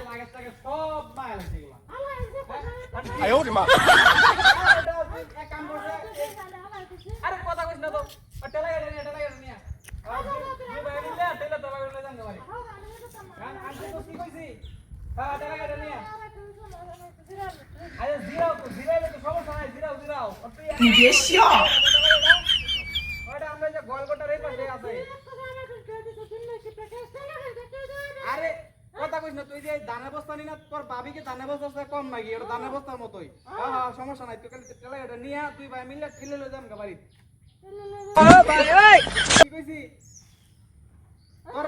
লাগে সব মায়া লাগছে এগুলা। আয় ওরে মা এক কাম করছে আরে কথা কইছ না তো টেলা গাড়ি নিয়া ভাই নিলে টেলা তো লাগলে জানতে পারি আমি তো কি কইছি হ্যাঁ টেলা গাড়ি নিয়া আরে জিরাইলে তো সমস্যা নাই জিরাও তুই বেশি ওটা আমরা যে গোলগোটার এই পাশে আছে আরে কথা কইছ না তুই যে দানা বস্তা নি না তোর ভাবিকে দানা বস্তা কম নাকি ওটা দানা বস্তার মতোই হ্যাঁ হ্যাঁ সমস্যা নাই তুই খালি টেলা গাড়ি নিয়া তুই ভাই মিলে ঠেলে লই যাম গাড়ি ও ভাই এই কি কইছি তোর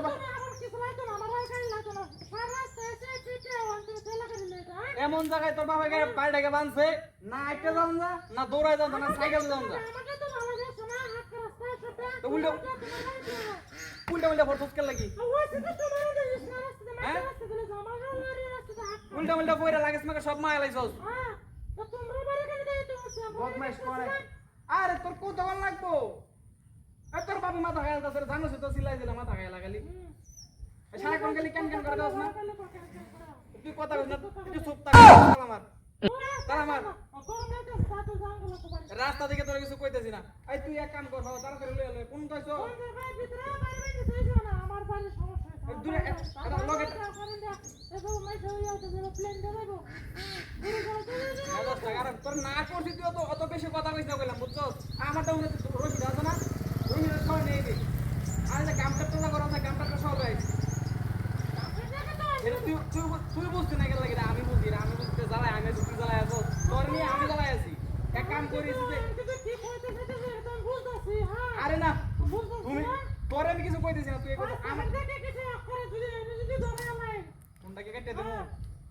এমন জায়গায় তোর বাবা গায়ে পাল্টাকে বাঁধছে না আইতে যাও না দৌড়ায় যাও না সাইকেল যাও না তো উল্টা ফোর্স কে লাগি উল্টা বইরা লাগিস মাকে সব মায়া লাইছস বদমাইশ করে আরে তোর কত তখন লাগবো আর তোর বাবা মাথা খায়াল দাসের জানোস তো সিলাই দিলা মাথা খায়াল লাগালি সারা কোন গেলি কেন করে দাস না তুই কথা কইছ না তুই চুপ থাক আমার রাস্তা থেকে তোর কিছু কইতেছি না এই তুই এক কাম কর বাবা তাড়াতাড়ি লই আলো কোন কইছো দূরে এটা লগে তোর না করছিস তুই অত বেশি কথা কইছ না কইলাম বুঝছস আমারটা মনে রশিদ আছে না রশিদ সব নেই দে আর যে গামটা তোলা করো না গামটা সব গাইছ তুই বুঝতে না গেল লাগে আমি বুঝি না আমি বুঝতে জ্বালাই আমি বুঝতে জ্বালাই আছো তোর নিয়ে আমি জ্বালাই আছি এক কাম করিস যে আরে না তুমি তোর আমি কিছু কইতেছি না তুই আমার কোনটা কে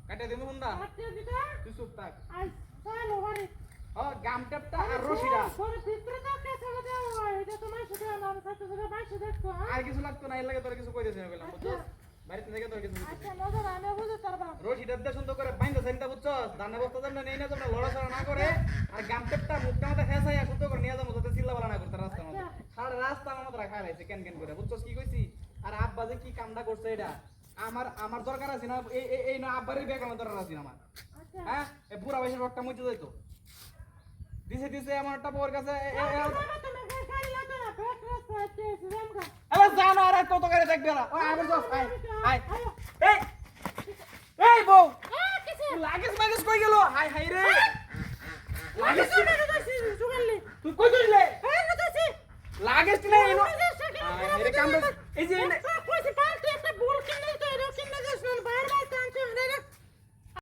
কাটে দেবো কোনটা তুই চুপ থাক ও গামটাপটা আর রশিদা আর কিছু লাগতো না এর লাগে তোর কিছু কইতেছি না বললাম বুঝছস বাড়িতে থেকে তোর কিছু রশিদার দিয়ে সুন্দর করে বাইন্দা সেনটা বুঝছস দানা বস্তা দানা নেই না তোমরা লড়াছড়া না করে আর গামটাপটা মুখটা মাথা খেসাইয়া সুন্দর করে নিয়ে যাবো যাতে চিল্লাবালা না করতে রাস্তার মধ্যে সারা রাস্তা আমার মতো রাখা লাইছে কেন করে বুঝছস কি কইছি আর আব্বা যে কি কামটা করছে এটা আমার দরকার আছে না এই না আব্বারই ব্যাগ আমার দরকার আছে আমার হ্যাঁ এই বুড়া বয়সের রকটা মুইতে যাইতো দিছে আমার একটা বউর কাছে আবার জানো আর কত করে দেখবে না ওই আবার যাস আই এই বউ লাগেজ মাগেজ কই গেল হাই হাই রে লাগেজ তুই কই গেলে লাগেজ নাই এনো আরে কাম এই যে